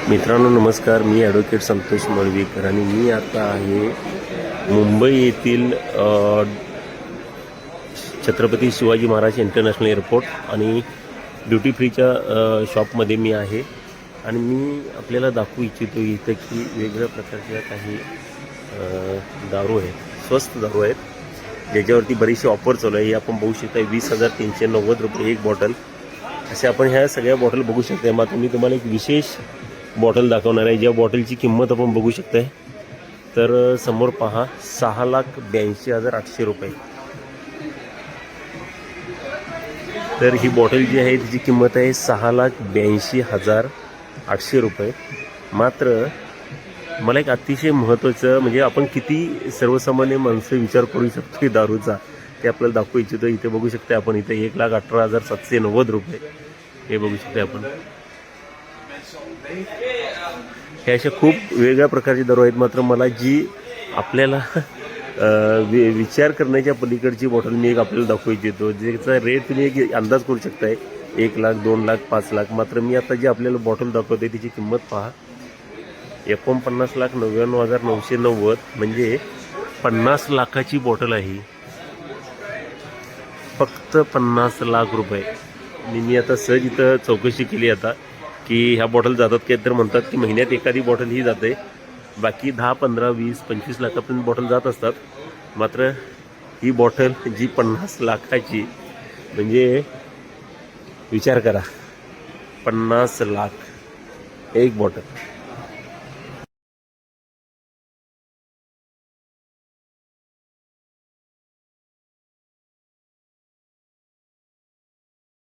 मित्रांनो नमस्कार, मी ॲडव्होकेट संतोष मळवीकर आणि मी आता आहे मुंबई येथील छत्रपती शिवाजी महाराज इंटरनॅशनल एअरपोर्ट आणि ड्युटी फ्रीच्या शॉपमध्ये मी आहे. आणि मी आपल्याला दाखवू इच्छितो इथं की वेगवेगळ्या प्रकारच्या काही दारू आहेत, स्वस्त दारू आहेत, ज्याच्यावरती बरीचशी ऑफर चालू आहे. ही आपण बघू शकता 20,390 रुपये एक बॉटल. असे आपण ह्या सगळ्या बॉटल बघू शकता. मग मी तुम्हाला एक विशेष बॉटल दाखवणार आहे, ज्या बॉटलची किंमत आपण बघू शकताय. तर समोर पहा, 6,82,800 रुपये. तर ही बॉटल जी आहे तिची किंमत आहे 6,82,800 रुपये. मात्र मला एक अतिशय महत्त्वाचं, म्हणजे आपण किती सर्वसामान्य माणसं विचार करू शकतो की दारूचा, ते आपल्याला दाखवू इच्छितो. इथे बघू शकता आपण, इथे 1,18,790 रुपये हे बघू शकता आपण. हे अशा खूप वेगळ्या प्रकारची दारू आहेत. मात्र मला जी आपल्याला विचार करण्याच्या पलीकडची बॉटल मी एक आपल्याला दाखवू इच्छितो, ज्याचा रेट तुम्ही एक अंदाज करू शकताय, 1 लाख, 2 लाख, 5 लाख. मात्र मी आता जी आपल्याला बॉटल दाखवते तिची किंमत पहा, 49,99,990, म्हणजे 50 लाखाची बॉटल आहे. फक्त 50 लाख रुपये. मी आता सहज इथं चौकशी केली आता की ह्या बॉटल जातात काय, तर म्हणतात की महिन्यात एखादी बॉटल ही जाते, बाकी 10, 15, 20, 25 लाखापर्यंत बॉटल जात असतात. मात्र ही बॉटल जी 50 लाखाची, म्हणजे विचार करा, 50 लाख एक बॉटल.